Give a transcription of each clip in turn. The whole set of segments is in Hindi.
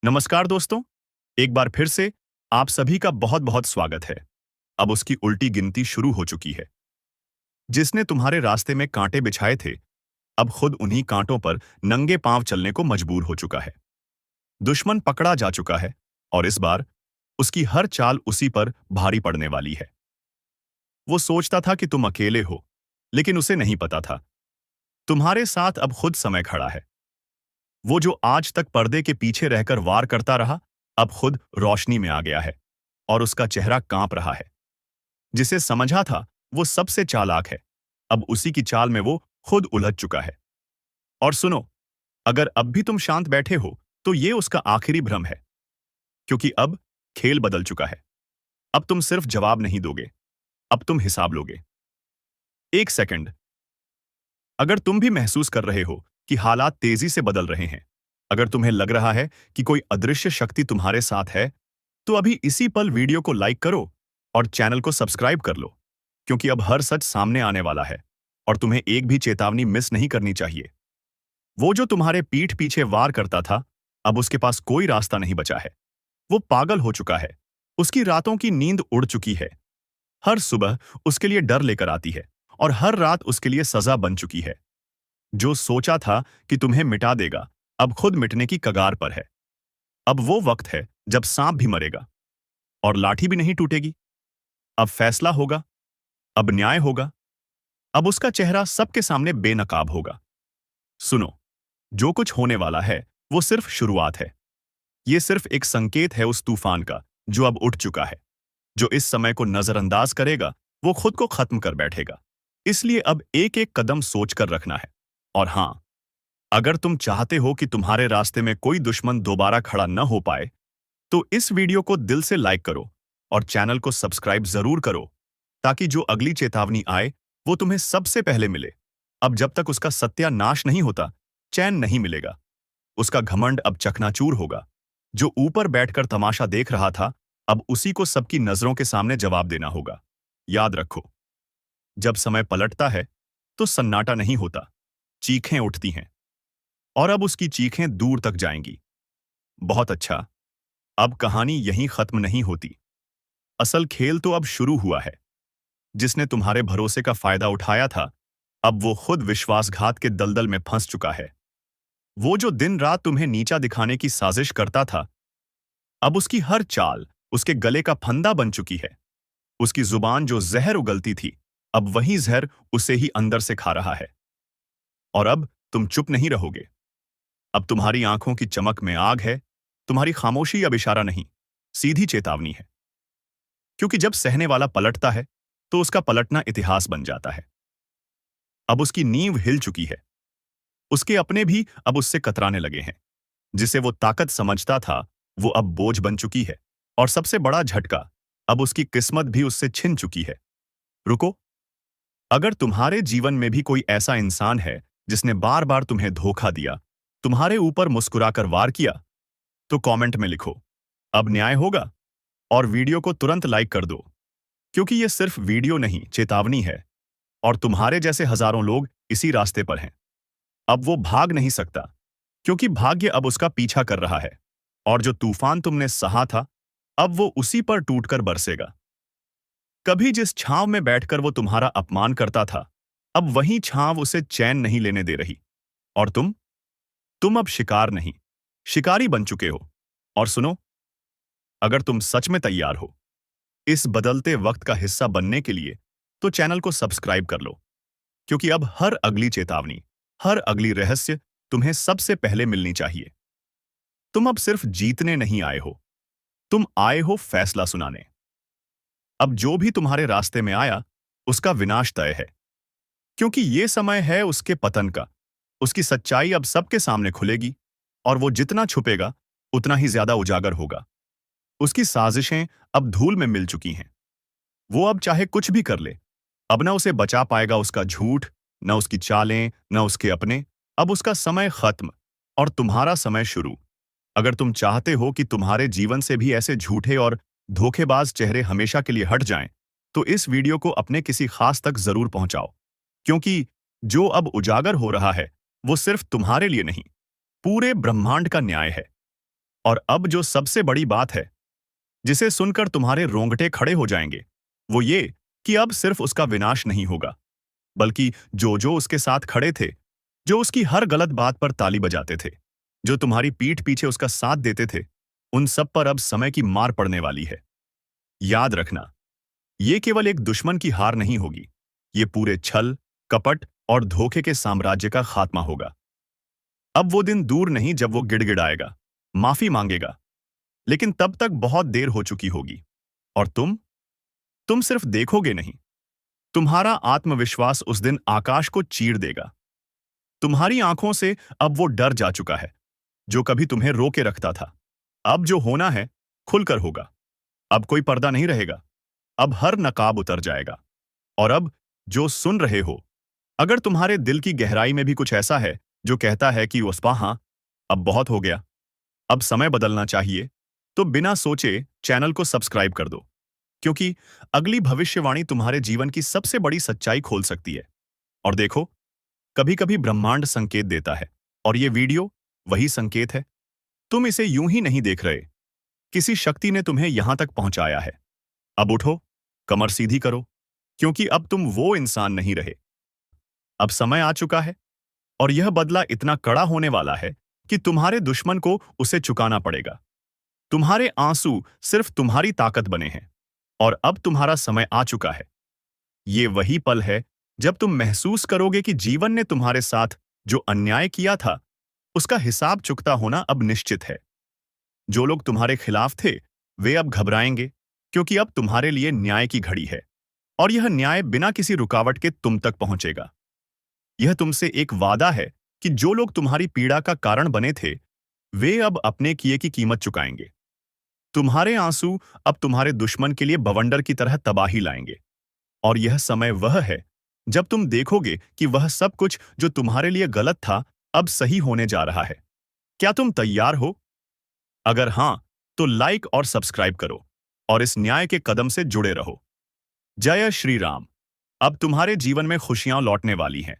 नमस्कार दोस्तों, एक बार फिर से आप सभी का बहुत बहुत स्वागत है। अब उसकी उल्टी गिनती शुरू हो चुकी है। जिसने तुम्हारे रास्ते में कांटे बिछाए थे, अब खुद उन्हीं कांटों पर नंगे पांव चलने को मजबूर हो चुका है। दुश्मन पकड़ा जा चुका है और इस बार उसकी हर चाल उसी पर भारी पड़ने वाली है। वो सोचता था कि तुम अकेले हो, लेकिन उसे नहीं पता था तुम्हारे साथ अब खुद समय खड़ा है। वो जो आज तक पर्दे के पीछे रहकर वार करता रहा, अब खुद रोशनी में आ गया है और उसका चेहरा कांप रहा है। जिसे समझा था वो सबसे चालाक है, अब उसी की चाल में वो खुद उलझ चुका है। और सुनो, अगर अब भी तुम शांत बैठे हो तो ये उसका आखिरी भ्रम है, क्योंकि अब खेल बदल चुका है। अब तुम सिर्फ जवाब नहीं दोगे, अब तुम हिसाब लोगे। एक सेकंड, अगर तुम भी महसूस कर रहे हो कि हालात तेजी से बदल रहे हैं, अगर तुम्हें लग रहा है कि कोई अदृश्य शक्ति तुम्हारे साथ है, तो अभी इसी पल वीडियो को लाइक करो और चैनल को सब्सक्राइब कर लो, क्योंकि अब हर सच सामने आने वाला है और तुम्हें एक भी चेतावनी मिस नहीं करनी चाहिए। वो जो तुम्हारे पीठ पीछे वार करता था, अब उसके पास कोई रास्ता नहीं बचा है। वो पागल हो चुका है, उसकी रातों की नींद उड़ चुकी है। हर सुबह उसके लिए डर लेकर आती है और हर रात उसके लिए सजा बन चुकी है। जो सोचा था कि तुम्हें मिटा देगा, अब खुद मिटने की कगार पर है। अब वो वक्त है जब सांप भी मरेगा और लाठी भी नहीं टूटेगी। अब फैसला होगा, अब न्याय होगा, अब उसका चेहरा सबके सामने बेनकाब होगा। सुनो, जो कुछ होने वाला है वो सिर्फ शुरुआत है। ये सिर्फ एक संकेत है उस तूफान का जो अब उठ चुका है। जो इस समय को नजरअंदाज करेगा वो खुद को खत्म कर बैठेगा। इसलिए अब एक एक कदम सोचकर रखना है। और हां, अगर तुम चाहते हो कि तुम्हारे रास्ते में कोई दुश्मन दोबारा खड़ा न हो पाए, तो इस वीडियो को दिल से लाइक करो और चैनल को सब्सक्राइब जरूर करो, ताकि जो अगली चेतावनी आए वो तुम्हें सबसे पहले मिले। अब जब तक उसका सत्यानाश नहीं होता, चैन नहीं मिलेगा। उसका घमंड अब चकनाचूर होगा। जो ऊपर बैठकर तमाशा देख रहा था, अब उसी को सबकी नजरों के सामने जवाब देना होगा। याद रखो, जब समय पलटता है तो सन्नाटा नहीं होता, चीखें उठती हैं। और अब उसकी चीखें दूर तक जाएंगी। बहुत अच्छा, अब कहानी यहीं खत्म नहीं होती। असल खेल तो अब शुरू हुआ है। जिसने तुम्हारे भरोसे का फायदा उठाया था, अब वो खुद विश्वासघात के दलदल में फंस चुका है। वो जो दिन रात तुम्हें नीचा दिखाने की साजिश करता था, अब उसकी हर चाल उसके गले का फंदा बन चुकी है। उसकी जुबान जो जहर उगलती थी, अब वही जहर उसे ही अंदर से खा रहा है। और अब तुम चुप नहीं रहोगे। अब तुम्हारी आंखों की चमक में आग है। तुम्हारी खामोशी अब इशारा नहीं, सीधी चेतावनी है। क्योंकि जब सहने वाला पलटता है तो उसका पलटना इतिहास बन जाता है। अब उसकी नींव हिल चुकी है। उसके अपने भी अब उससे कतराने लगे हैं। जिसे वो ताकत समझता था, वो अब बोझ बन चुकी है। और सबसे बड़ा झटका, अब उसकी किस्मत भी उससे छिन चुकी है। रुको, अगर तुम्हारे जीवन में भी कोई ऐसा इंसान है जिसने बार बार तुम्हें धोखा दिया, तुम्हारे ऊपर मुस्कुराकर वार किया, तो कमेंट में लिखो, अब न्याय होगा। और वीडियो को तुरंत लाइक कर दो, क्योंकि ये सिर्फ वीडियो नहीं, चेतावनी है। और तुम्हारे जैसे हजारों लोग इसी रास्ते पर हैं। अब वो भाग नहीं सकता, क्योंकि भाग्य अब उसका पीछा कर रहा है। और जो तूफान तुमने सहा था, अब वो उसी पर टूटकर बरसेगा। कभी जिस छांव में बैठकर वो तुम्हारा अपमान करता था, अब वही छांव उसे चैन नहीं लेने दे रही। और तुम अब शिकार नहीं, शिकारी बन चुके हो। और सुनो, अगर तुम सच में तैयार हो इस बदलते वक्त का हिस्सा बनने के लिए, तो चैनल को सब्सक्राइब कर लो, क्योंकि अब हर अगली चेतावनी, हर अगली रहस्य तुम्हें सबसे पहले मिलनी चाहिए। तुम अब सिर्फ जीतने नहीं आए हो, तुम आए हो फैसला सुनाने। अब जो भी तुम्हारे रास्ते में आया, उसका विनाश तय है, क्योंकि ये समय है उसके पतन का। उसकी सच्चाई अब सबके सामने खुलेगी, और वो जितना छुपेगा उतना ही ज्यादा उजागर होगा। उसकी साजिशें अब धूल में मिल चुकी हैं। वो अब चाहे कुछ भी कर ले, अब न उसे बचा पाएगा उसका झूठ, न उसकी चालें, न उसके अपने। अब उसका समय खत्म और तुम्हारा समय शुरू। अगर तुम चाहते हो कि तुम्हारे जीवन से भी ऐसे झूठे और धोखेबाज चेहरे हमेशा के लिए हट जाएं, तो इस वीडियो को अपने किसी खास तक जरूर पहुंचाओ, क्योंकि जो अब उजागर हो रहा है वो सिर्फ तुम्हारे लिए नहीं, पूरे ब्रह्मांड का न्याय है। और अब जो सबसे बड़ी बात है, जिसे सुनकर तुम्हारे रोंगटे खड़े हो जाएंगे, वो ये कि अब सिर्फ उसका विनाश नहीं होगा, बल्कि जो जो उसके साथ खड़े थे, जो उसकी हर गलत बात पर ताली बजाते थे, जो तुम्हारी पीठ पीछे उसका साथ देते थे, उन सब पर अब समय की मार पड़ने वाली है। याद रखना, ये केवल एक दुश्मन की हार नहीं होगी, ये पूरे छल, कपट और धोखे के साम्राज्य का खात्मा होगा। अब वो दिन दूर नहीं जब वो गिड़गिड़ाएगा, माफी मांगेगा, लेकिन तब तक बहुत देर हो चुकी होगी। और तुम सिर्फ देखोगे नहीं, तुम्हारा आत्मविश्वास उस दिन आकाश को चीर देगा। तुम्हारी आंखों से अब वो डर जा चुका है, जो कभी तुम्हें रोके रखता था। अब जो होना है, खुलकर होगा। अब कोई पर्दा नहीं रहेगा, अब हर नकाब उतर जाएगा। और अब जो सुन रहे हो, अगर तुम्हारे दिल की गहराई में भी कुछ ऐसा है जो कहता है कि उस्पा हाँ, अब बहुत हो गया, अब समय बदलना चाहिए, तो बिना सोचे चैनल को सब्सक्राइब कर दो, क्योंकि अगली भविष्यवाणी तुम्हारे जीवन की सबसे बड़ी सच्चाई खोल सकती है। और देखो, कभी कभी ब्रह्मांड संकेत देता है, और ये वीडियो वही संकेत है। तुम इसे यूं ही नहीं देख रहे, किसी शक्ति ने तुम्हें यहां तक पहुंचाया है। अब उठो, कमर सीधी करो, क्योंकि अब तुम वो इंसान नहीं रहे। अब समय आ चुका है, और यह बदला इतना कड़ा होने वाला है कि तुम्हारे दुश्मन को उसे चुकाना पड़ेगा। तुम्हारे आंसू सिर्फ तुम्हारी ताकत बने हैं, और अब तुम्हारा समय आ चुका है। ये वही पल है जब तुम महसूस करोगे कि जीवन ने तुम्हारे साथ जो अन्याय किया था, उसका हिसाब चुकता होना अब निश्चित है। जो लोग तुम्हारे खिलाफ थे, वे अब घबराएंगे, क्योंकि अब तुम्हारे लिए न्याय की घड़ी है, और यह न्याय बिना किसी रुकावट के तुम तक पहुंचेगा। यह तुमसे एक वादा है कि जो लोग तुम्हारी पीड़ा का कारण बने थे, वे अब अपने किए की कीमत चुकाएंगे। तुम्हारे आंसू अब तुम्हारे दुश्मन के लिए बवंडर की तरह तबाही लाएंगे, और यह समय वह है जब तुम देखोगे कि वह सब कुछ जो तुम्हारे लिए गलत था, अब सही होने जा रहा है। क्या तुम तैयार हो? अगर हां, तो लाइक और सब्सक्राइब करो, और इस न्याय के कदम से जुड़े रहो। जय श्री राम। अब तुम्हारे जीवन में खुशियां लौटने वाली हैं,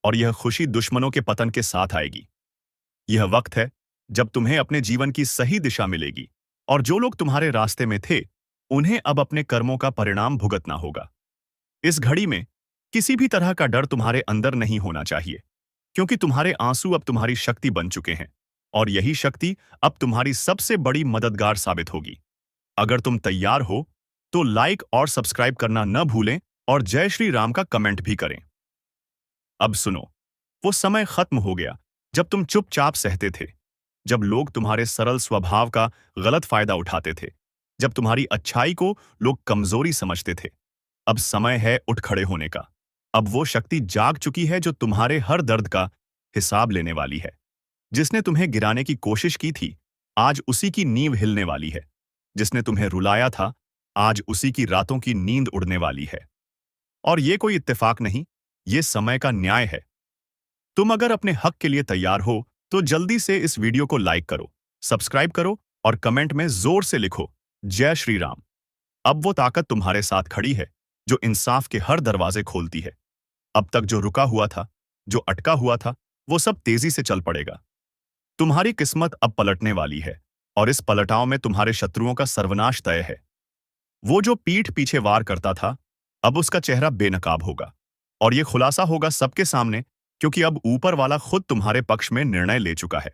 और यह खुशी दुश्मनों के पतन के साथ आएगी। यह वक्त है जब तुम्हें अपने जीवन की सही दिशा मिलेगी, और जो लोग तुम्हारे रास्ते में थे, उन्हें अब अपने कर्मों का परिणाम भुगतना होगा। इस घड़ी में किसी भी तरह का डर तुम्हारे अंदर नहीं होना चाहिए, क्योंकि तुम्हारे आंसू अब तुम्हारी शक्ति बन चुके हैं, और यही शक्ति अब तुम्हारी सबसे बड़ी मददगार साबित होगी। अगर तुम तैयार हो, तो लाइक और सब्सक्राइब करना न भूलें, और जय श्री राम का कमेंट भी करें। अब सुनो, वो समय खत्म हो गया जब तुम चुपचाप सहते थे, जब लोग तुम्हारे सरल स्वभाव का गलत फायदा उठाते थे, जब तुम्हारी अच्छाई को लोग कमजोरी समझते थे। अब समय है उठ खड़े होने का। अब वो शक्ति जाग चुकी है जो तुम्हारे हर दर्द का हिसाब लेने वाली है। जिसने तुम्हें गिराने की कोशिश की थी, आज उसी की नींव हिलने वाली है। जिसने तुम्हें रुलाया था, आज उसी की रातों की नींद उड़ने वाली है। और ये कोई इत्तेफाक नहीं, ये समय का न्याय है। तुम अगर अपने हक के लिए तैयार हो, तो जल्दी से इस वीडियो को लाइक करो, सब्सक्राइब करो, और कमेंट में जोर से लिखो, जय श्री राम। अब वो ताकत तुम्हारे साथ खड़ी है, जो इंसाफ के हर दरवाजे खोलती है। अब तक जो रुका हुआ था, जो अटका हुआ था, वो सब तेजी से चल पड़ेगा। तुम्हारी किस्मत अब पलटने वाली है, और इस पलटाव में तुम्हारे शत्रुओं का सर्वनाश तय है। वो जो पीठ पीछे वार करता था, अब उसका चेहरा बेनकाब होगा, और ये खुलासा होगा सबके सामने, क्योंकि अब ऊपर वाला खुद तुम्हारे पक्ष में निर्णय ले चुका है।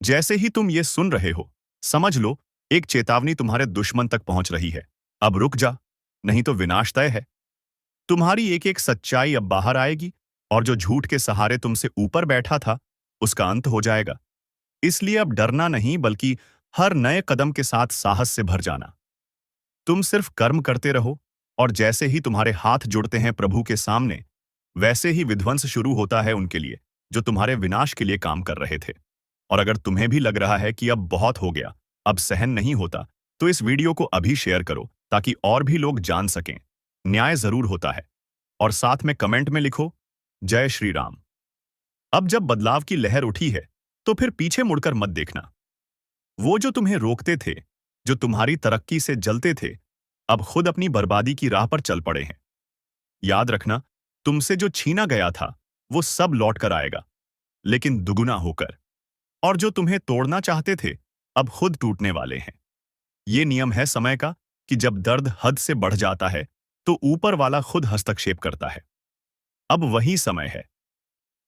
जैसे ही तुम ये सुन रहे हो, समझ लो एक चेतावनी तुम्हारे दुश्मन तक पहुंच रही है। अब रुक जा, नहीं तो विनाश तय है। तुम्हारी एक एक सच्चाई अब बाहर आएगी, और जो झूठ के सहारे तुमसे ऊपर बैठा था, उसका अंत हो जाएगा। इसलिए अब डरना नहीं, बल्कि हर नए कदम के साथ साहस से भर जाना। तुम सिर्फ कर्म करते रहो, और जैसे ही तुम्हारे हाथ जुड़ते हैं प्रभु के सामने, वैसे ही विध्वंस शुरू होता है उनके लिए, जो तुम्हारे विनाश के लिए काम कर रहे थे। और अगर तुम्हें भी लग रहा है कि अब बहुत हो गया, अब सहन नहीं होता, तो इस वीडियो को अभी शेयर करो, ताकि और भी लोग जान सकें न्याय जरूर होता है। और साथ में कमेंट में लिखो, जय श्री राम। अब जब बदलाव की लहर उठी है, तो फिर पीछे मुड़कर मत देखना। वो जो तुम्हें रोकते थे, जो तुम्हारी तरक्की से जलते थे, अब खुद अपनी बर्बादी की राह पर चल पड़े हैं। याद रखना, तुमसे जो छीना गया था, वो सब लौट कर आएगा, लेकिन दुगुना होकर। और जो तुम्हें तोड़ना चाहते थे, अब खुद टूटने वाले हैं। ये नियम है समय का कि जब दर्द हद से बढ़ जाता है तो ऊपर वाला खुद हस्तक्षेप करता है। अब वही समय है।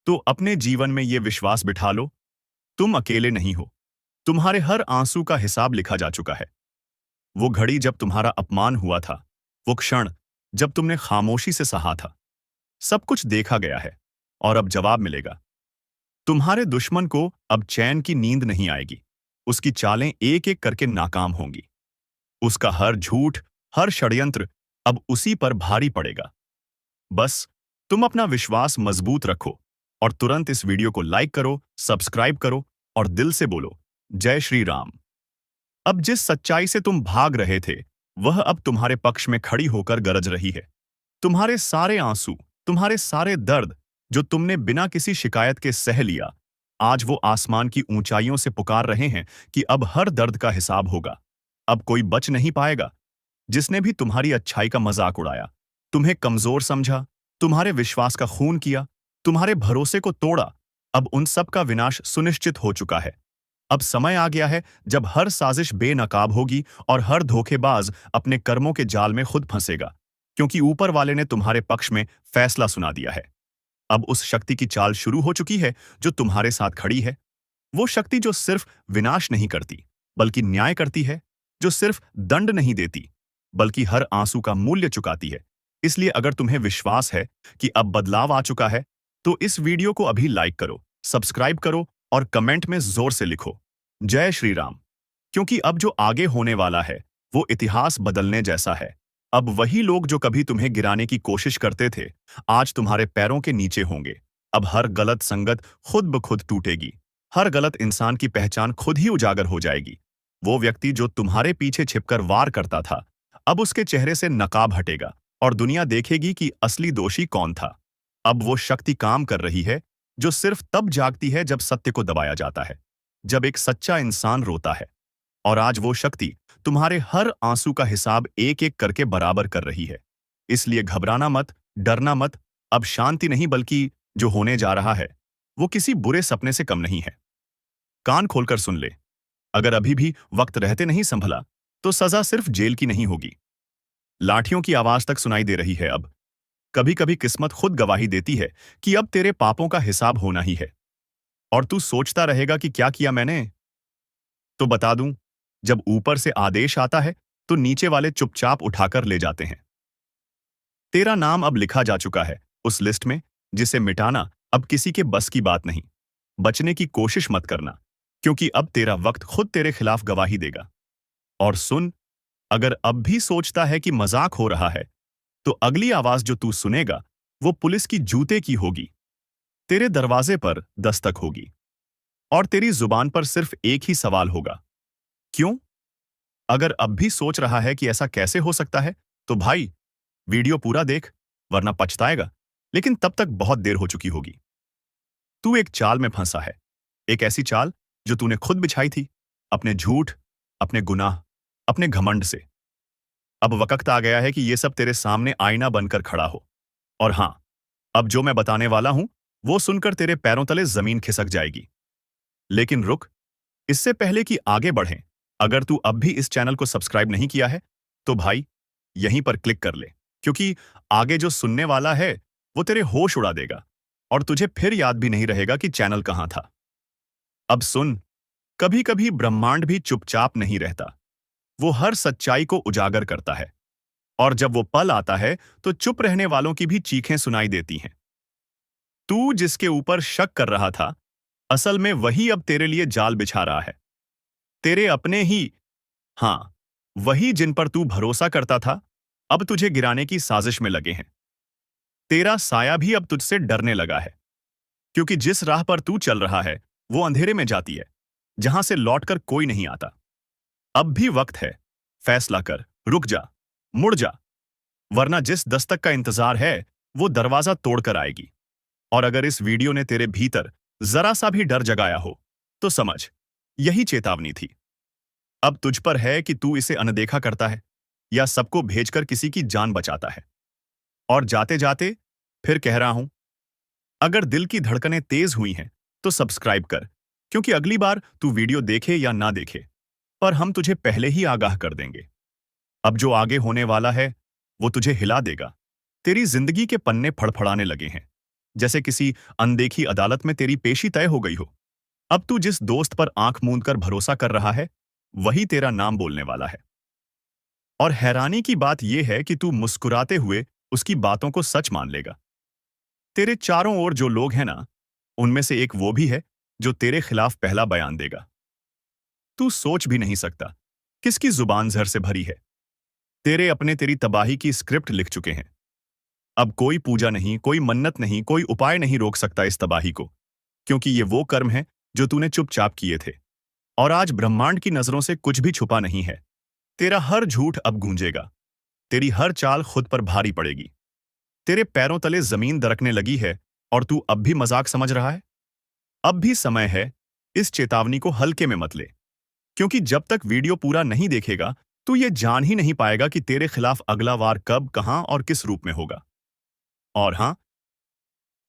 तो अपने जीवन में ये विश्वास बिठा लो, तुम अकेले नहीं हो। तुम्हारे हर आंसू का हिसाब लिखा जा चुका है। वो घड़ी जब तुम्हारा अपमान हुआ था, वो क्षण जब तुमने खामोशी से सहा था, सब कुछ देखा गया है और अब जवाब मिलेगा। तुम्हारे दुश्मन को अब चैन की नींद नहीं आएगी। उसकी चालें एक एक करके नाकाम होंगी। उसका हर झूठ, हर षड्यंत्र अब उसी पर भारी पड़ेगा। बस तुम अपना विश्वास मजबूत रखो और तुरंत इस वीडियो को लाइक करो, सब्सक्राइब करो और दिल से बोलो, जय श्री राम। अब जिस सच्चाई से तुम भाग रहे थे, वह अब तुम्हारे पक्ष में खड़ी होकर गरज रही है। तुम्हारे सारे आंसू, तुम्हारे सारे दर्द जो तुमने बिना किसी शिकायत के सह लिया, आज वो आसमान की ऊंचाइयों से पुकार रहे हैं कि अब हर दर्द का हिसाब होगा। अब कोई बच नहीं पाएगा। जिसने भी तुम्हारी अच्छाई का मजाक उड़ाया, तुम्हें कमजोर समझा, तुम्हारे विश्वास का खून किया, तुम्हारे भरोसे को तोड़ा, अब उन सब का विनाश सुनिश्चित हो चुका है। अब समय आ गया है जब हर साजिश बेनकाब होगी और हर धोखेबाज अपने कर्मों के जाल में खुद फंसेगा, क्योंकि ऊपर वाले ने तुम्हारे पक्ष में फैसला सुना दिया है। अब उस शक्ति की चाल शुरू हो चुकी है जो तुम्हारे साथ खड़ी है। वो शक्ति जो सिर्फ विनाश नहीं करती, बल्कि न्याय करती है, जो सिर्फ दंड नहीं देती, बल्कि हर आंसू का मूल्य चुकाती है। इसलिए अगर तुम्हें विश्वास है कि अब बदलाव आ चुका है, तो इस वीडियो को अभी लाइक करो, सब्सक्राइब करो और कमेंट में जोर से लिखो, जय श्री राम। क्योंकि अब जो आगे होने वाला है, वो इतिहास बदलने जैसा है। अब वही लोग जो कभी तुम्हें गिराने की कोशिश करते थे, आज तुम्हारे पैरों के नीचे होंगे। अब हर गलत संगत खुद ब खुद टूटेगी। हर गलत इंसान की पहचान खुद ही उजागर हो जाएगी। वो व्यक्ति जो तुम्हारे पीछे छिपकर वार करता था, अब उसके चेहरे से नकाब हटेगा और दुनिया देखेगी कि असली दोषी कौन था। अब वो शक्ति काम कर रही है जो सिर्फ तब जागती है जब सत्य को दबाया जाता है, जब एक सच्चा इंसान रोता है। और आज वो शक्ति तुम्हारे हर आंसू का हिसाब एक एक करके बराबर कर रही है। इसलिए घबराना मत, डरना मत। अब शांति नहीं, बल्कि जो होने जा रहा है वो किसी बुरे सपने से कम नहीं है। कान खोलकर सुन ले। अगर अभी भी वक्त रहते नहीं संभला, तो सजा सिर्फ जेल की नहीं होगी। लाठियों की आवाज तक सुनाई दे रही है अब। कभी कभी किस्मत खुद गवाही देती है कि अब तेरे पापों का हिसाब होना ही है। और तू सोचता रहेगा कि क्या किया मैंने? तो बता दूं, जब ऊपर से आदेश आता है तो नीचे वाले चुपचाप उठाकर ले जाते हैं। तेरा नाम अब लिखा जा चुका है उस लिस्ट में जिसे मिटाना अब किसी के बस की बात नहीं। बचने की कोशिश मत करना, क्योंकि अब तेरा वक्त खुद तेरे खिलाफ गवाही देगा। और सुन, अगर अब भी सोचता है कि मजाक हो रहा है, तो अगली आवाज जो तू सुनेगा वो पुलिस की जूते की होगी। तेरे दरवाजे पर दस्तक होगी और तेरी जुबान पर सिर्फ एक ही सवाल होगा, क्यों? अगर अब भी सोच रहा है कि ऐसा कैसे हो सकता है, तो भाई वीडियो पूरा देख, वरना पछताएगा। लेकिन तब तक बहुत देर हो चुकी होगी। तू एक चाल में फंसा है, एक ऐसी चाल जो तूने खुद बिछाई थी, अपने झूठ, अपने गुनाह, अपने घमंड से। अब वक्त आ गया है कि ये सब तेरे सामने आईना बनकर खड़ा हो। और हां, अब जो मैं बताने वाला हूं वो सुनकर तेरे पैरों तले जमीन खिसक जाएगी। लेकिन रुक, इससे पहले कि आगे बढ़ें, अगर तू अब भी इस चैनल को सब्सक्राइब नहीं किया है, तो भाई यहीं पर क्लिक कर ले, क्योंकि आगे जो सुनने वाला है वो तेरे होश उड़ा देगा और तुझे फिर याद भी नहीं रहेगा कि चैनल कहां था। अब सुन, कभी कभी ब्रह्मांड भी चुपचाप नहीं रहता। वो हर सच्चाई को उजागर करता है। और जब वो पल आता है तो चुप रहने वालों की भी चीखें सुनाई देती हैं। तू जिसके ऊपर शक कर रहा था, असल में वही अब तेरे लिए जाल बिछा रहा है। तेरे अपने ही, हां, वही जिन पर तू भरोसा करता था, अब तुझे गिराने की साजिश में लगे हैं। तेरा साया भी अब तुझसे डरने लगा है, क्योंकि जिस राह पर तू चल रहा है वो अंधेरे में जाती है, जहां से लौटकर कोई नहीं आता। अब भी वक्त है, फैसला कर, रुक जा, मुड़ जा, वरना जिस दस्तक का इंतजार है वो दरवाजा तोड़कर आएगी। और अगर इस वीडियो ने तेरे भीतर जरा सा भी डर जगाया हो, तो समझ, यही चेतावनी थी। अब तुझ पर है कि तू इसे अनदेखा करता है या सबको भेजकर किसी की जान बचाता है। और जाते जाते फिर कह रहा हूं, अगर दिल की धड़कनें तेज हुई हैं तो सब्सक्राइब कर, क्योंकि अगली बार तू वीडियो देखे या ना देखे, पर हम तुझे पहले ही आगाह कर देंगे। अब जो आगे होने वाला है वो तुझे हिला देगा। तेरी जिंदगी के पन्ने फड़फड़ाने लगे हैं, जैसे किसी अनदेखी अदालत में तेरी पेशी तय हो गई हो। अब तू जिस दोस्त पर आंख मूंद कर भरोसा कर रहा है, वही तेरा नाम बोलने वाला है। और हैरानी की बात यह है कि तू मुस्कुराते हुए उसकी बातों को सच मान लेगा। तेरे चारों ओर जो लोग हैं ना, उनमें से एक वो भी है जो तेरे खिलाफ पहला बयान देगा। तू सोच भी नहीं सकता किसकी जुबान जहर से भरी है। तेरे अपने तेरी तबाही की स्क्रिप्ट लिख चुके हैं। अब कोई पूजा नहीं, कोई मन्नत नहीं, कोई उपाय नहीं रोक सकता इस तबाही को, क्योंकि ये वो कर्म है जो तूने चुपचाप किए थे। और आज ब्रह्मांड की नजरों से कुछ भी छुपा नहीं है। तेरा हर झूठ अब गूंजेगा। तेरी हर चाल खुद पर भारी पड़ेगी। तेरे पैरों तले जमीन दरकने लगी है और तू अब भी मजाक समझ रहा है। अब भी समय है, इस चेतावनी को हल्के में मत ले, क्योंकि जब तक वीडियो पूरा नहीं देखेगा तू ये जान ही नहीं पाएगा कि तेरे खिलाफ अगला वार कब, कहां और किस रूप में होगा। और हां,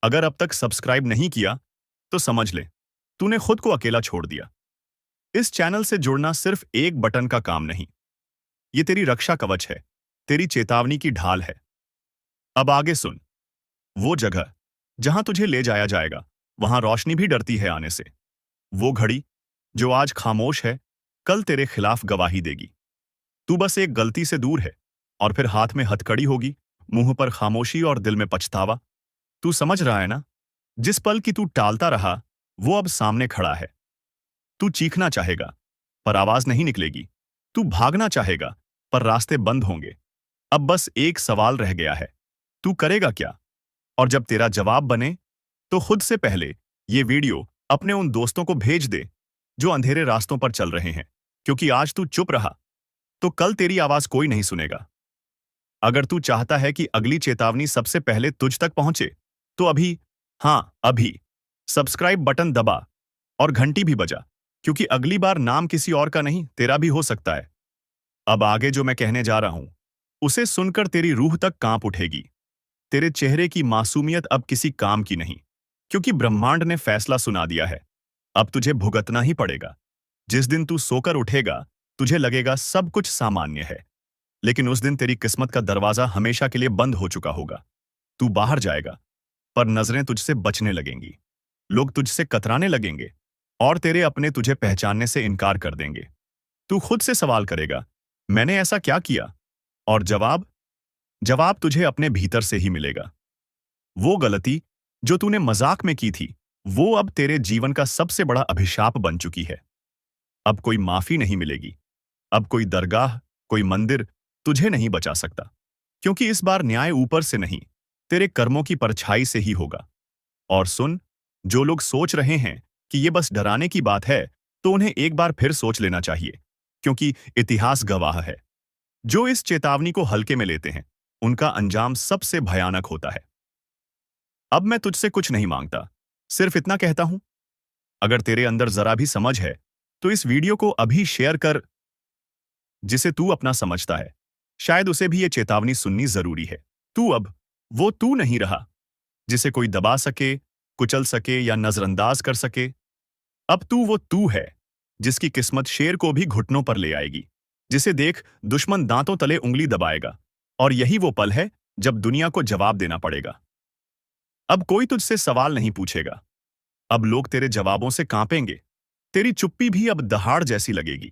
अगर अब तक सब्सक्राइब नहीं किया तो समझ ले, तूने खुद को अकेला छोड़ दिया। इस चैनल से जुड़ना सिर्फ एक बटन का काम नहीं, ये तेरी रक्षा कवच है, तेरी चेतावनी की ढाल है। अब आगे सुन। वो जगह जहां तुझे ले जाया जाएगा, वहां रोशनी भी डरती है आने से। वो घड़ी जो आज खामोश है, कल तेरे खिलाफ गवाही देगी। तू बस एक गलती से दूर है और फिर हाथ में हथकड़ी होगी, मुंह पर खामोशी और दिल में पछतावा। तू समझ रहा है ना? जिस पल की तू टालता रहा, वो अब सामने खड़ा है। तू चीखना चाहेगा पर आवाज नहीं निकलेगी। तू भागना चाहेगा पर रास्ते बंद होंगे। अब बस एक सवाल रह गया है, तू करेगा क्या? और जब तेरा जवाब बने तो खुद से पहले ये वीडियो अपने उन दोस्तों को भेज दे जो अंधेरे रास्तों पर चल रहे हैं, क्योंकि आज तू चुप रहा तो कल तेरी आवाज कोई नहीं सुनेगा। अगर तू चाहता है कि अगली चेतावनी सबसे पहले तुझ तक पहुंचे, तो अभी, हां अभी, सब्सक्राइब बटन दबा और घंटी भी बजा, क्योंकि अगली बार नाम किसी और का नहीं, तेरा भी हो सकता है। अब आगे जो मैं कहने जा रहा हूं, उसे सुनकर तेरी रूह तक कांप उठेगी। तेरे चेहरे की मासूमियत अब किसी काम की नहीं, क्योंकि ब्रह्मांड ने फैसला सुना दिया है। अब तुझे भुगतना ही पड़ेगा। जिस दिन तू सोकर उठेगा, तुझे लगेगा सब कुछ सामान्य है, लेकिन उस दिन तेरी किस्मत का दरवाजा हमेशा के लिए बंद हो चुका होगा। तू बाहर जाएगा, पर नजरें तुझसे बचने लगेंगी। लोग तुझसे कतराने लगेंगे और तेरे अपने तुझे पहचानने से इनकार कर देंगे। तू खुद से सवाल करेगा, मैंने ऐसा क्या किया? और जवाब जवाब तुझे अपने भीतर से ही मिलेगा। वो गलती जो तूने मजाक में की थी, वो अब तेरे जीवन का सबसे बड़ा अभिशाप बन चुकी है। अब कोई माफी नहीं मिलेगी। अब कोई दरगाह, कोई मंदिर तुझे नहीं बचा सकता, क्योंकि इस बार न्याय ऊपर से नहीं, तेरे कर्मों की परछाई से ही होगा। और सुन, जो लोग सोच रहे हैं कि ये बस डराने की बात है, तो उन्हें एक बार फिर सोच लेना चाहिए, क्योंकि इतिहास गवाह है, जो इस चेतावनी को हल्के में लेते हैं, उनका अंजाम सबसे भयानक होता है। अब मैं तुझसे कुछ नहीं मांगता, सिर्फ इतना कहता हूं, अगर तेरे अंदर जरा भी समझ है, तो इस वीडियो को अभी शेयर कर। जिसे तू अपना समझता है, शायद उसे भी ये चेतावनी सुननी जरूरी है। तू अब वो तू नहीं रहा जिसे कोई दबा सके, कुचल सके या नजरअंदाज कर सके। अब तू वो तू है जिसकी किस्मत शेर को भी घुटनों पर ले आएगी, जिसे देख दुश्मन दांतों तले उंगली दबाएगा। और यही वो पल है जब दुनिया को जवाब देना पड़ेगा। अब कोई तुझसे सवाल नहीं पूछेगा। अब लोग तेरे जवाबों से कांपेंगे। तेरी चुप्पी भी अब दहाड़ जैसी लगेगी,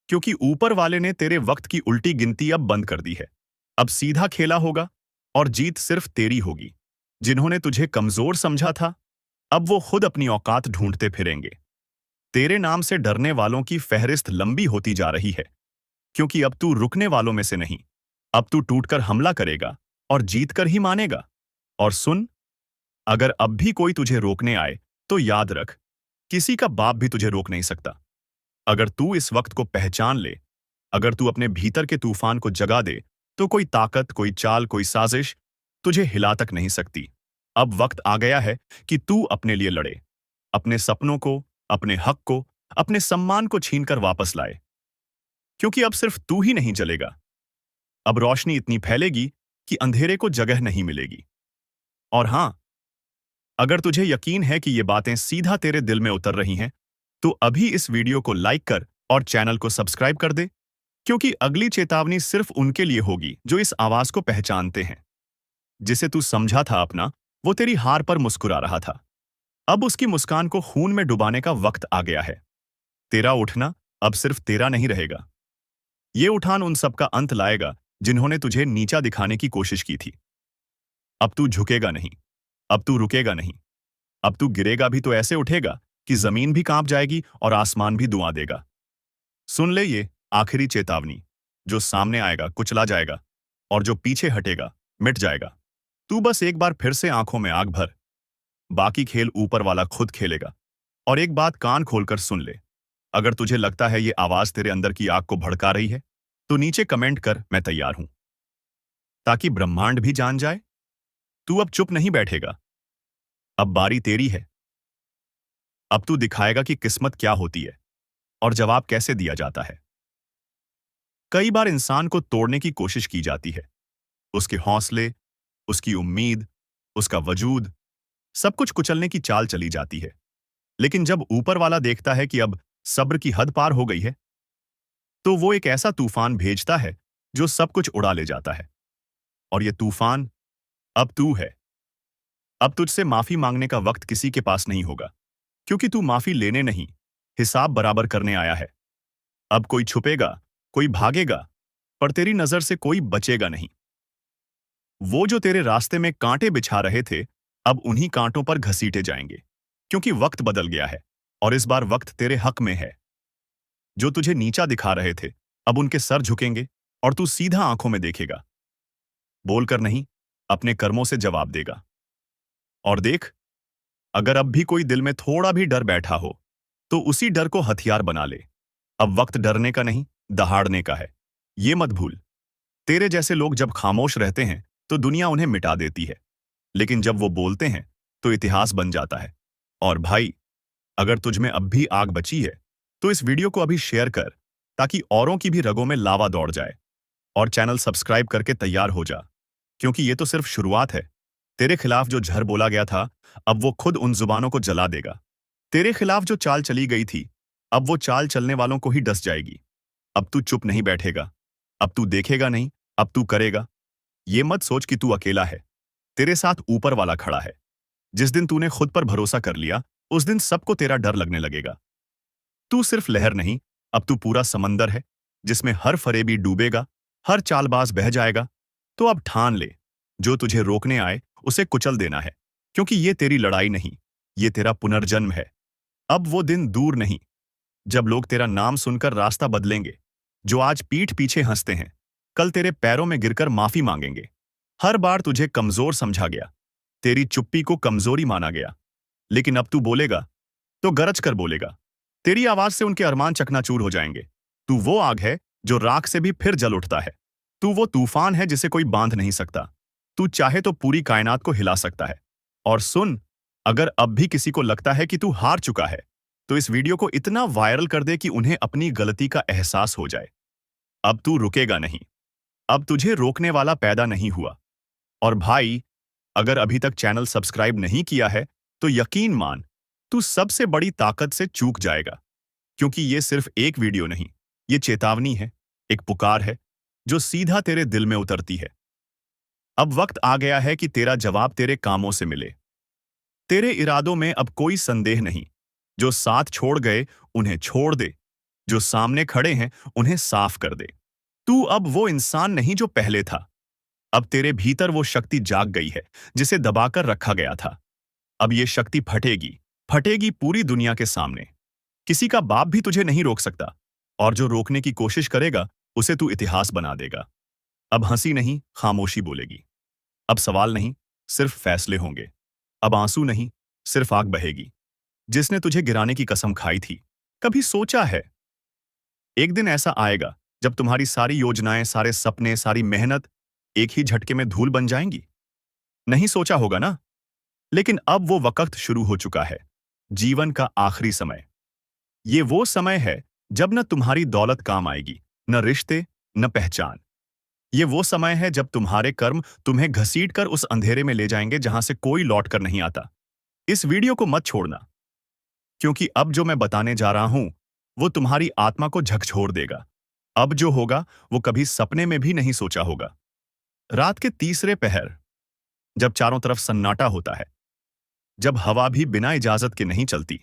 क्योंकि ऊपर वाले ने तेरे वक्त की उल्टी गिनती अब बंद कर दी है। अब सीधा खेला होगा और जीत सिर्फ तेरी होगी। जिन्होंने तुझे कमजोर समझा था, अब वो खुद अपनी औकात ढूंढते फिरेंगे। तेरे नाम से डरने वालों की फहरिस्त लंबी होती जा रही है, क्योंकि अब तू रुकने वालों में से नहीं, अब तू टूटकर हमला करेगा और जीतकर ही मानेगा। और सुन, अगर अब भी कोई तुझे रोकने आए, तो याद रख, किसी का बाप भी तुझे रोक नहीं सकता। अगर तू इस वक्त को पहचान ले, अगर तू अपने भीतर के तूफान को जगा दे, तो कोई ताकत, कोई चाल, कोई साजिश तुझे हिला तक नहीं सकती। अब वक्त आ गया है कि तू अपने लिए लड़े, अपने सपनों को, अपने हक को, अपने सम्मान को छीनकर वापस लाए, क्योंकि अब सिर्फ तू ही नहीं जलेगा। अब रोशनी इतनी फैलेगी कि अंधेरे को जगह नहीं मिलेगी। और हां, अगर तुझे यकीन है कि ये बातें सीधा तेरे दिल में उतर रही हैं, तो अभी इस वीडियो को लाइक कर और चैनल को सब्सक्राइब कर दे, क्योंकि अगली चेतावनी सिर्फ उनके लिए होगी जो इस आवाज को पहचानते हैं। जिसे तू समझा था अपना, वो तेरी हार पर मुस्कुरा रहा था। अब उसकी मुस्कान को खून में डुबाने का वक्त आ गया है। तेरा उठना अब सिर्फ तेरा नहीं रहेगा। ये उठान उन सब का अंत लाएगा जिन्होंने तुझे नीचा दिखाने की कोशिश की थी। अब तू झुकेगा नहीं, अब तू रुकेगा नहीं, अब तू गिरेगा भी तो ऐसे उठेगा कि जमीन भी कांप जाएगी और आसमान भी दुआ देगा। सुन ले ये आखिरी चेतावनी, जो सामने आएगा कुचला जाएगा और जो पीछे हटेगा मिट जाएगा। तू बस एक बार फिर से आंखों में आग भर, बाकी खेल ऊपर वाला खुद खेलेगा। और एक बात कान खोलकर सुन ले, अगर तुझे लगता है ये आवाज तेरे अंदर की आग को भड़का रही है, तो नीचे कमेंट कर, मैं तैयार हूं, ताकि ब्रह्मांड भी जान जाए। तू अब चुप नहीं बैठेगा, अब बारी तेरी है। अब तू दिखाएगा कि किस्मत क्या होती है और जवाब कैसे दिया जाता है। कई बार इंसान को तोड़ने की कोशिश की जाती है, उसके हौसले, उसकी उम्मीद, उसका वजूद, सब कुछ कुचलने की चाल चली जाती है। लेकिन जब ऊपर वाला देखता है कि अब सब्र की हद पार हो गई है, तो वो एक ऐसा तूफान भेजता है जो सब कुछ उड़ा ले जाता है। और ये तूफान अब तू है। अब तुझसे माफी मांगने का वक्त किसी के पास नहीं होगा, क्योंकि तू माफी लेने नहीं, हिसाब बराबर करने आया है। अब कोई छुपेगा, कोई भागेगा, पर तेरी नजर से कोई बचेगा नहीं। वो जो तेरे रास्ते में कांटे बिछा रहे थे, अब उन्हीं कांटों पर घसीटे जाएंगे, क्योंकि वक्त बदल गया है और इस बार वक्त तेरे हक में है। जो तुझे नीचा दिखा रहे थे, अब उनके सर झुकेंगे और तू सीधा आंखों में देखेगा। बोलकर नहीं, अपने कर्मों से जवाब देगा। और देख, अगर अब भी कोई दिल में थोड़ा भी डर बैठा हो, तो उसी डर को हथियार बना ले। अब वक्त डरने का नहीं, दहाड़ने का है। ये मत भूल, तेरे जैसे लोग जब खामोश रहते हैं तो दुनिया उन्हें मिटा देती है, लेकिन जब वो बोलते हैं तो इतिहास बन जाता है। और भाई, अगर तुझ में अब भी आग बची है, तो इस वीडियो को अभी शेयर कर, ताकि औरों की भी रगों में लावा दौड़ जाए। और चैनल सब्सक्राइब करके तैयार हो जा, क्योंकि ये तो सिर्फ शुरुआत है। तेरे खिलाफ जो झर बोला गया था, अब वो खुद उन जुबानों को जला देगा। तेरे खिलाफ जो चाल चली गई थी, अब वो चाल चलने वालों को ही डस जाएगी। अब तू चुप नहीं बैठेगा, अब तू देखेगा नहीं, अब तू करेगा। ये मत सोच कि तू अकेला है, तेरे साथ ऊपर वाला खड़ा है। जिस दिन तूने खुद पर भरोसा कर लिया, उस दिन सबको तेरा डर लगने लगेगा। तू सिर्फ लहर नहीं, अब तू पूरा समंदर है, जिसमें हर फरेबी डूबेगा, हर चालबाज बह जाएगा। तो अब ठान ले, जो तुझे रोकने आए उसे कुचल देना है, क्योंकि ये तेरी लड़ाई नहीं, ये तेरा पुनर्जन्म है। अब वो दिन दूर नहीं, जब लोग तेरा नाम सुनकर रास्ता बदलेंगे। जो आज पीठ पीछे हंसते हैं, कल तेरे पैरों में गिरकर माफी मांगेंगे। हर बार तुझे कमजोर समझा गया, तेरी चुप्पी को कमजोरी माना गया, लेकिन अब तू बोलेगा तो गरज कर बोलेगा। तेरी आवाज से उनके अरमान चकनाचूर हो जाएंगे। तू वो आग है जो राख से भी फिर जल उठता है। तू वो तूफान है जिसे कोई बांध नहीं सकता। तू चाहे तो पूरी कायनात को हिला सकता है। और सुन, अगर अब भी किसी को लगता है कि तू हार चुका है, तो इस वीडियो को इतना वायरल कर दे कि उन्हें अपनी गलती का एहसास हो जाए। अब तू रुकेगा नहीं, अब तुझे रोकने वाला पैदा नहीं हुआ। और भाई, अगर अभी तक चैनल सब्सक्राइब नहीं किया है, तो यकीन मान, तू सबसे बड़ी ताकत से चूक जाएगा। क्योंकि ये सिर्फ एक वीडियो नहीं, ये चेतावनी है, एक पुकार है, जो सीधा तेरे दिल में उतरती है। अब वक्त आ गया है कि तेरा जवाब तेरे कामों से मिले। तेरे इरादों में अब कोई संदेह नहीं। जो साथ छोड़ गए, उन्हें छोड़ दे। जो सामने खड़े हैं, उन्हें साफ कर दे। तू अब वो इंसान नहीं जो पहले था। अब तेरे भीतर वो शक्ति जाग गई है, जिसे दबाकर रखा गया था। अब ये शक्ति फटेगी, फटेगी पूरी दुनिया के सामने। किसी का बाप भी तुझे नहीं रोक सकता, और जो रोकने की कोशिश करेगा, उसे तू इतिहास बना देगा। अब हंसी नहीं, खामोशी बोलेगी। अब सवाल नहीं, सिर्फ फैसले होंगे। अब आंसू नहीं, सिर्फ आग बहेगी। जिसने तुझे गिराने की कसम खाई थी, कभी सोचा है एक दिन ऐसा आएगा जब तुम्हारी सारी योजनाएं, सारे सपने, सारी मेहनत एक ही झटके में धूल बन जाएंगी? नहीं सोचा होगा ना? लेकिन अब वो वक्त शुरू हो चुका है, जीवन का आखिरी समय। ये वो समय है जब न तुम्हारी दौलत काम आएगी, न रिश्ते, न पहचान। ये वो समय है जब तुम्हारे कर्म तुम्हें घसीट कर उस अंधेरे में ले जाएंगे जहां से कोई लौट कर नहीं आता। इस वीडियो को मत छोड़ना, क्योंकि अब जो मैं बताने जा रहा हूं, वो तुम्हारी आत्मा को झकझोर देगा। अब जो होगा वो कभी सपने में भी नहीं सोचा होगा। रात के तीसरे पहर, जब चारों तरफ सन्नाटा होता है, जब हवा भी बिना इजाजत के नहीं चलती,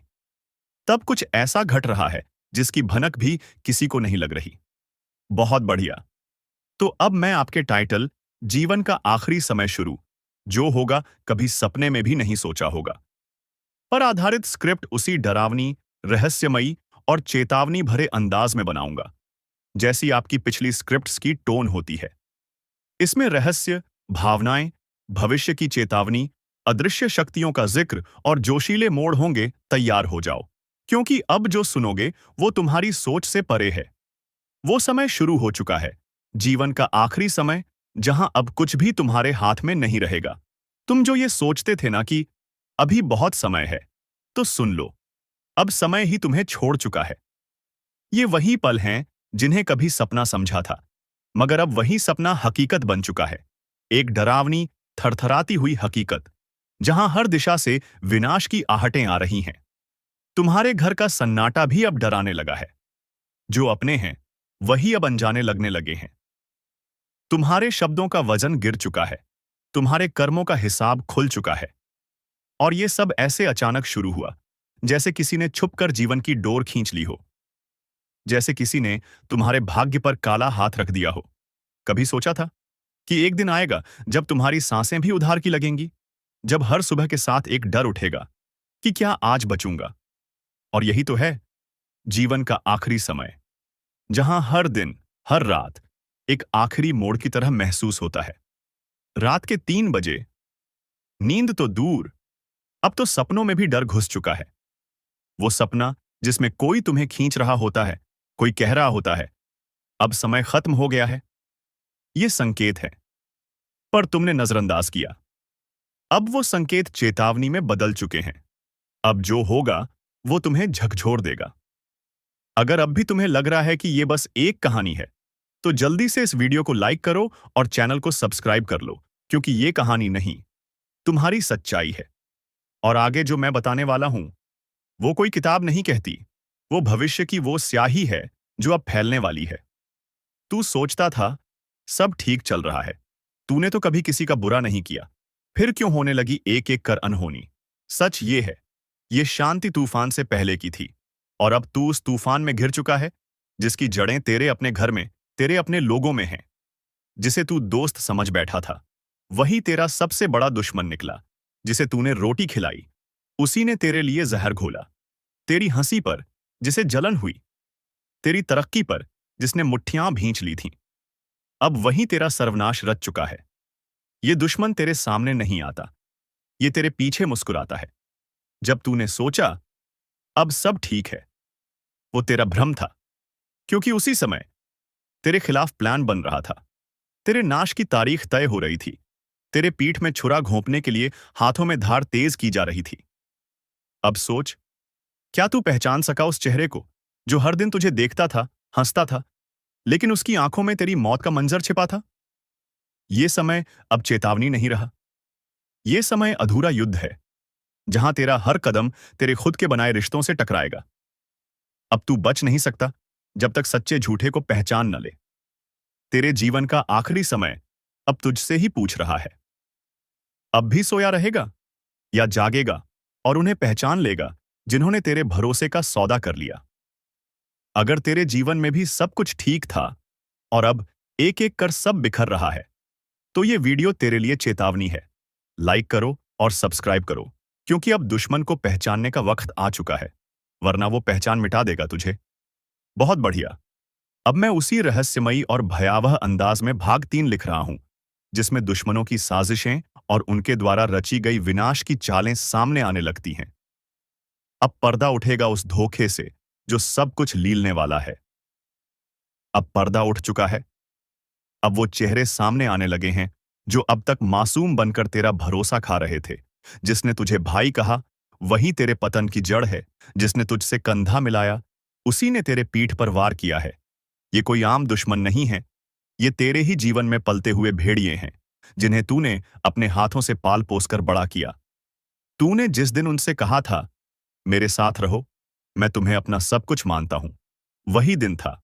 तब कुछ ऐसा घट रहा है जिसकी भनक भी किसी को नहीं लग रही। बहुत बढ़िया। तो अब मैं आपके टाइटल जीवन का आखिरी समय शुरू, जो होगा कभी सपने में भी नहीं सोचा होगा, पर आधारित स्क्रिप्ट उसी डरावनी, रहस्यमयी और चेतावनी भरे अंदाज में बनाऊंगा जैसी आपकी पिछली स्क्रिप्ट्स की टोन होती है। इसमें रहस्य, भावनाएं, भविष्य की चेतावनी, अदृश्य शक्तियों का जिक्र और जोशीले मोड़ होंगे। तैयार हो जाओ, क्योंकि अब जो सुनोगे वो तुम्हारी सोच से परे है। वो समय शुरू हो चुका है, जीवन का आखिरी समय, जहां अब कुछ भी तुम्हारे हाथ में नहीं रहेगा। तुम जो ये सोचते थे ना कि अभी बहुत समय है, तो सुन लो, अब समय ही तुम्हें छोड़ चुका है। ये वही पल हैं जिन्हें कभी सपना समझा था, मगर अब वही सपना हकीकत बन चुका है। एक डरावनी, थरथराती हुई हकीकत, जहां हर दिशा से विनाश की आहटें आ रही हैं। तुम्हारे घर का सन्नाटा भी अब डराने लगा है। जो अपने हैं वही अब अनजाने लगने लगे हैं। तुम्हारे शब्दों का वजन गिर चुका है, तुम्हारे कर्मों का हिसाब खुल चुका है। और ये सब ऐसे अचानक शुरू हुआ, जैसे किसी ने छुपकर जीवन की डोर खींच ली हो, जैसे किसी ने तुम्हारे भाग्य पर काला हाथ रख दिया हो। कभी सोचा था कि एक दिन आएगा जब तुम्हारी सांसें भी उधार की लगेंगी, जब हर सुबह के साथ एक डर उठेगा कि क्या आज बचूंगा? और यही तो है जीवन का आखिरी समय, जहां हर दिन, हर रात एक आखिरी मोड़ की तरह महसूस होता है। रात के 3 बजे, नींद तो दूर, अब तो सपनों में भी डर घुस चुका है। वो सपना जिसमें कोई तुम्हें खींच रहा होता है, कोई कह रहा होता है, अब समय खत्म हो गया है। ये संकेत है, पर तुमने नजरअंदाज किया। अब वो संकेत चेतावनी में बदल चुके हैं। अब जो होगा वो तुम्हें झकझोर देगा। अगर अब भी तुम्हें लग रहा है कि ये बस एक कहानी है, तो जल्दी से इस वीडियो को लाइक करो और चैनल को सब्सक्राइब कर लो, क्योंकि ये कहानी नहीं, तुम्हारी सच्चाई है। और आगे जो मैं बताने वाला हूं, वो कोई किताब नहीं कहती, वो भविष्य की वो स्याही है जो अब फैलने वाली है। तू सोचता था सब ठीक चल रहा है, तूने तो कभी किसी का बुरा नहीं किया, फिर क्यों होने लगी एक एक कर अनहोनी? सच ये है, ये शांति तूफान से पहले की थी, और अब तू उस तूफान में घिर चुका है, जिसकी जड़ें तेरे अपने घर में, तेरे अपने लोगों में हैं। जिसे तू दोस्त समझ बैठा था, वही तेरा सबसे बड़ा दुश्मन निकला। जिसे तूने रोटी खिलाई, उसी ने तेरे लिए जहर घोला। तेरी हंसी पर जिसे जलन हुई, तेरी तरक्की पर जिसने मुट्ठियां भींच ली थीं, अब वही तेरा सर्वनाश रच चुका है। ये दुश्मन तेरे सामने नहीं आता, ये तेरे पीछे मुस्कुराता है। जब तूने सोचा अब सब ठीक है, वो तेरा भ्रम था, क्योंकि उसी समय तेरे खिलाफ प्लान बन रहा था। तेरे नाश की तारीख तय हो रही थी। तेरे पीठ में छुरा घोंपने के लिए हाथों में धार तेज की जा रही थी। अब सोच, क्या तू पहचान सका उस चेहरे को जो हर दिन तुझे देखता था, हंसता था, लेकिन उसकी आंखों में तेरी मौत का मंजर छिपा था? ये समय अब चेतावनी नहीं रहा। ये समय अधूरा युद्ध है, जहां तेरा हर कदम तेरे खुद के बनाए रिश्तों से टकराएगा। अब तू बच नहीं सकता जब तक सच्चे झूठे को पहचान न ले। तेरे जीवन का आखिरी समय अब तुझसे ही पूछ रहा है, अब भी सोया रहेगा या जागेगा और उन्हें पहचान लेगा जिन्होंने तेरे भरोसे का सौदा कर लिया। अगर तेरे जीवन में भी सब कुछ ठीक था और अब एक एक कर सब बिखर रहा है, तो ये वीडियो तेरे लिए चेतावनी है। लाइक करो और सब्सक्राइब करो, क्योंकि अब दुश्मन को पहचानने का वक्त आ चुका है, वरना वो पहचान मिटा देगा तुझे। बहुत बढ़िया। अब मैं उसी रहस्यमयी और भयावह अंदाज में भाग 3 लिख रहा हूं, जिसमें दुश्मनों की साजिशें और उनके द्वारा रची गई विनाश की चालें सामने आने लगती हैं। अब पर्दा उठेगा उस धोखे से जो सब कुछ लीलने वाला है। अब पर्दा उठ चुका है। अब वो चेहरे सामने आने लगे हैं जो अब तक मासूम बनकर तेरा भरोसा खा रहे थे। जिसने तुझे भाई कहा, वही तेरे पतन की जड़ है। जिसने तुझसे कंधा मिलाया, उसी ने तेरे पीठ पर वार किया है। ये कोई आम दुश्मन नहीं है, ये तेरे ही जीवन में पलते हुए भेड़िए हैं, जिन्हें तूने अपने हाथों से पाल पोसकर बड़ा किया। तूने जिस दिन उनसे कहा था, मेरे साथ रहो, मैं तुम्हें अपना सब कुछ मानता हूं। वही दिन था